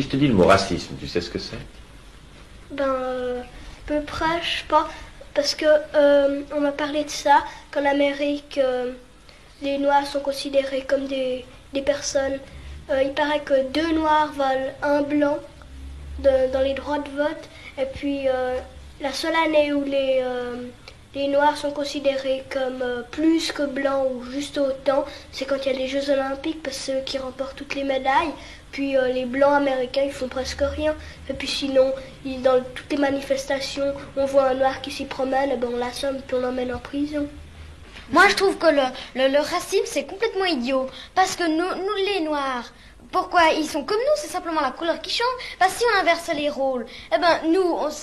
je te dis le mot racisme, tu sais ce que c'est? À peu près, je sais pas. Parce que on m'a parlé de ça, qu'en Amérique, les Noirs sont considérés comme des personnes. Il paraît que 2 Noirs valent un blanc dans les droits de vote. Et puis, la seule année où les Noirs sont considérés comme plus que blancs ou juste autant, c'est quand il y a les Jeux Olympiques, parce que c'est eux qui remportent toutes les médailles. Puis les Blancs américains, ils font presque rien. Et puis sinon, dans toutes les manifestations, on voit un Noir qui s'y promène, et ben on l'assomme puis on l'emmène en prison. Moi, je trouve que le racisme, c'est complètement idiot. Parce que nous, les Noirs, pourquoi ils sont comme nous? C'est simplement la couleur qui change. Parce que si on inversait les rôles, eh ben,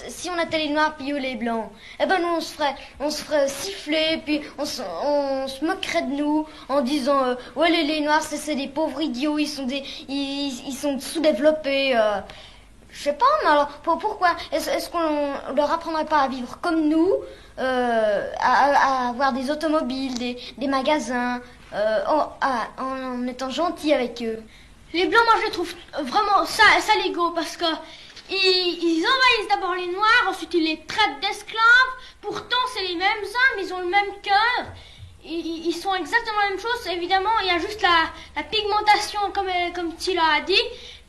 si on était les Noirs puis eux les Blancs, eh ben, nous, on se ferait siffler, puis on se moquerait de nous en disant, ouais, les Noirs, c'est des pauvres idiots, ils sont sous-développés, je sais pas, mais alors pourquoi est-ce qu'on leur apprendrait pas à vivre comme nous, à avoir des automobiles, des magasins, en étant gentil avec eux? Les Blancs, moi je les trouve vraiment salégaux parce que ils envahissent d'abord les Noirs, ensuite ils les traitent d'esclaves. Pourtant c'est les mêmes hommes, ils ont le même cœur. Ils sont exactement la même chose. Évidemment, il y a juste la pigmentation, comme Tila a dit,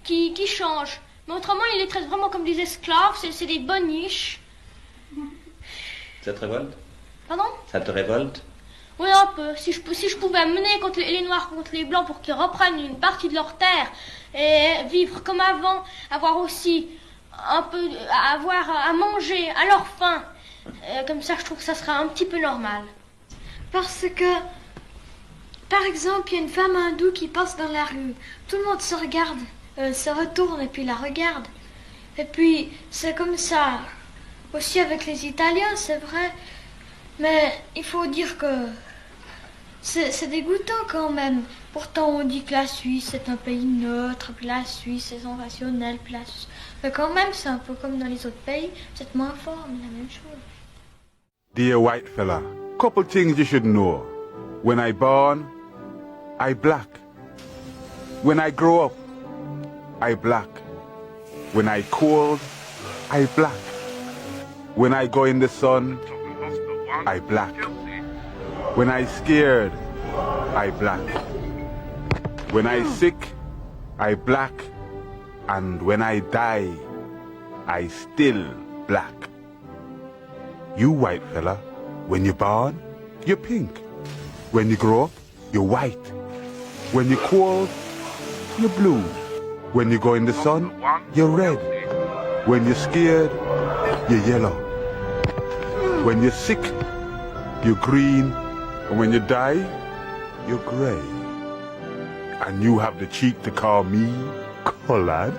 qui change. Mais autrement, ils les traitent vraiment comme des esclaves, c'est des boniches. Ça te révolte? Pardon? Ça te révolte? Oui, un peu. Si je pouvais mener contre les Noirs contre les Blancs pour qu'ils reprennent une partie de leur terre et vivre comme avant, avoir aussi un peu, avoir à manger à leur faim, comme ça, je trouve que ça serait un petit peu normal. Parce que, par exemple, il y a une femme hindoue qui passe dans la rue. Tout le monde se regarde, se retourne et puis la regarde. Et puis, c'est comme ça. Aussi avec les Italiens, c'est vrai. Mais il faut dire que c'est dégoûtant quand même. Pourtant, on dit que la Suisse est un pays neutre, puis la Suisse est rationnelle, puis la Suisse... Mais quand même, c'est un peu comme dans les autres pays. C'est moins fort, mais la même chose. Dear white fella, couple things you should know. When I born, I black. When I grow up, I black. When I cold, I black. When I go in the sun, I black. When I scared, I black. When I sick, I black. And when I die, I still black. You white fella, when you're born, you're pink. When you grow up, you're white. When you're cold, you're blue. When you go in the sun, you're red. When you're scared, you're yellow. When you're sick, you're green. And when you die, you're grey. And you have the cheek to call me colored.